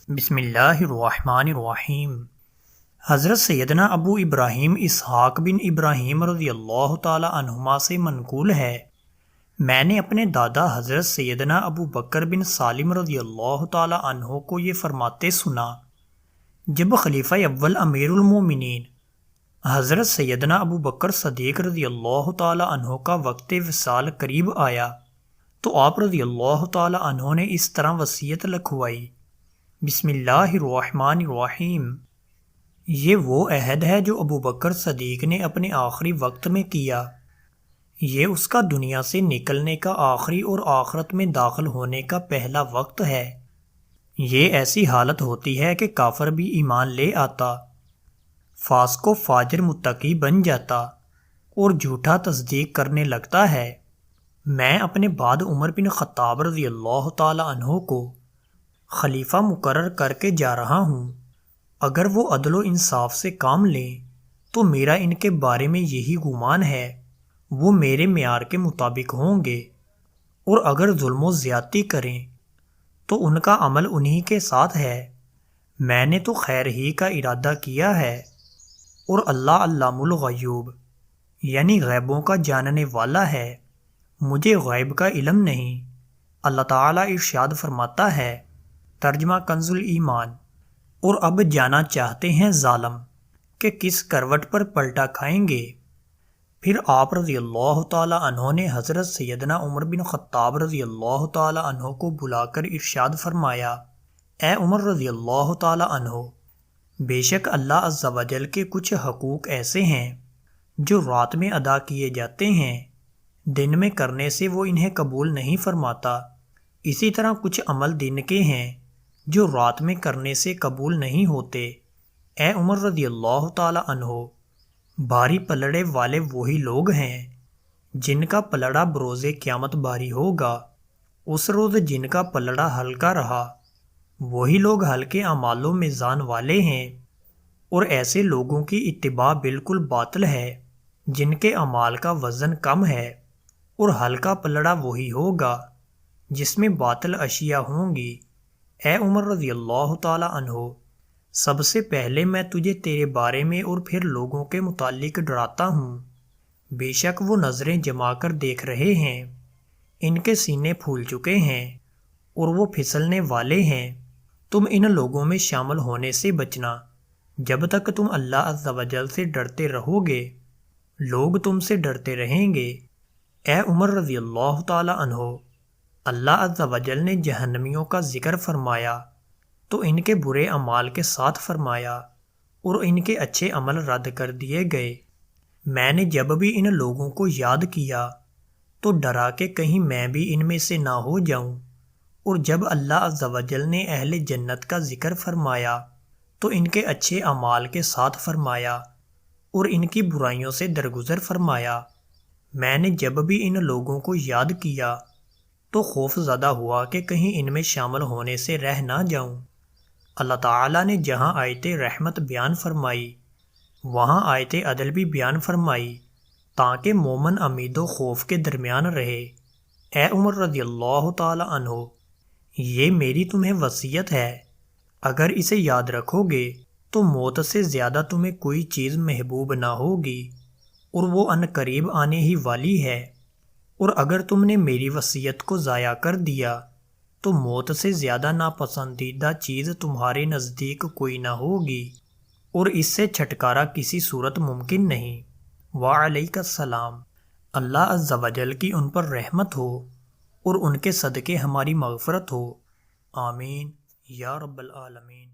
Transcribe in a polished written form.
بسم اللہ الرحمن الرحیم۔ حضرت سیدنا ابو ابراہیم اسحاق بن ابراہیم رضی اللہ تعالی عنہما سے منقول ہے، میں نے اپنے دادا حضرت سیدنا ابو بکر بن سالم رضی اللہ تعالی عنہ کو یہ فرماتے سنا، جب خلیفہ اول امیر المومنین حضرت سیدنا ابو بکر صدیق رضی اللہ تعالی عنہ کا وقت وصال قریب آیا تو آپ رضی اللہ تعالی عنہ نے اس طرح وصیت لکھوائی: بسم اللہ الرحمن الرحیم۔ یہ وہ عہد ہے جو ابو بکر صدیق نے اپنے آخری وقت میں کیا، یہ اس کا دنیا سے نکلنے کا آخری اور آخرت میں داخل ہونے کا پہلا وقت ہے۔ یہ ایسی حالت ہوتی ہے کہ کافر بھی ایمان لے آتا، فاسق و فاجر متقی بن جاتا اور جھوٹا تصدیق کرنے لگتا ہے۔ میں اپنے بعد عمر بن خطاب رضی اللہ تعالی عنہ کو خلیفہ مقرر کر کے جا رہا ہوں، اگر وہ عدل و انصاف سے کام لیں تو میرا ان کے بارے میں یہی گمان ہے، وہ میرے معیار کے مطابق ہوں گے، اور اگر ظلم و زیادتی کریں تو ان کا عمل انہی کے ساتھ ہے۔ میں نے تو خیر ہی کا ارادہ کیا ہے، اور اللہ علام الغیوب یعنی غیبوں کا جاننے والا ہے، مجھے غیب کا علم نہیں۔ اللہ تعالیٰ ارشاد فرماتا ہے، ترجمہ کنز الایمان، اور اب جانا چاہتے ہیں ظالم کہ کس کروٹ پر پلٹا کھائیں گے۔ پھر آپ رضی اللہ تعالی عنہ نے حضرت سیدنا عمر بن خطاب رضی اللہ تعالی عنہ کو بلا کر ارشاد فرمایا: اے عمر رضی اللہ تعالی عنہ، بے شک اللہ عز و جل کے کچھ حقوق ایسے ہیں جو رات میں ادا کیے جاتے ہیں، دن میں کرنے سے وہ انہیں قبول نہیں فرماتا، اسی طرح کچھ عمل دن کے ہیں جو رات میں کرنے سے قبول نہیں ہوتے۔ اے عمر رضی اللہ تعالی عنہ، بھاری پلڑے والے وہی لوگ ہیں جن کا پلڑا بروز قیامت بھاری ہوگا، اس روز جن کا پلڑا ہلکا رہا وہی لوگ ہلکے اعمال و میزان والے ہیں، اور ایسے لوگوں کی اتباع بالکل باطل ہے جن کے اعمال کا وزن کم ہے، اور ہلکا پلڑا وہی ہوگا جس میں باطل اشیاء ہوں گی۔ اے عمر رضی اللہ تعالی عنہ، سب سے پہلے میں تجھے تیرے بارے میں اور پھر لوگوں کے متعلق ڈراتا ہوں۔ بے شک وہ نظریں جما کر دیکھ رہے ہیں، ان کے سینے پھول چکے ہیں اور وہ پھسلنے والے ہیں۔ تم ان لوگوں میں شامل ہونے سے بچنا جب تک تم اللہ عز و جل سے ڈرتے رہو گے، لوگ تم سے ڈرتے رہیں گے۔ اے عمر رضی اللہ تعالی عنہ، اللہ عز و جل نے جہنمیوں کا ذکر فرمایا تو ان کے برے اعمال کے ساتھ فرمایا اور ان کے اچھے عمل رد کر دیے گئے۔ میں نے جب بھی ان لوگوں کو یاد کیا تو ڈرا کہ کہیں میں بھی ان میں سے نہ ہو جاؤں، اور جب اللہ عز و جل نے اہل جنت کا ذکر فرمایا تو ان کے اچھے اعمال کے ساتھ فرمایا اور ان کی برائیوں سے درگزر فرمایا۔ میں نے جب بھی ان لوگوں کو یاد کیا تو خوف زدہ ہوا کہ کہیں ان میں شامل ہونے سے رہ نہ جاؤں۔ اللہ تعالیٰ نے جہاں آیت رحمت بیان فرمائی وہاں آیت عدل بھی بیان فرمائی تاکہ مومن امید و خوف کے درمیان رہے۔ اے عمر رضی اللہ تعالی عنہ، یہ میری تمہیں وصیت ہے، اگر اسے یاد رکھو گے تو موت سے زیادہ تمہیں کوئی چیز محبوب نہ ہوگی، اور وہ ان قریب آنے ہی والی ہے، اور اگر تم نے میری وصیت کو ضائع کر دیا تو موت سے زیادہ ناپسندیدہ چیز تمہارے نزدیک کوئی نہ ہوگی، اور اس سے چھٹکارا کسی صورت ممکن نہیں۔ وعلیک السلام۔ اللہ عز و جل کی ان پر رحمت ہو اور ان کے صدقے ہماری مغفرت ہو، آمین یا رب العالمین۔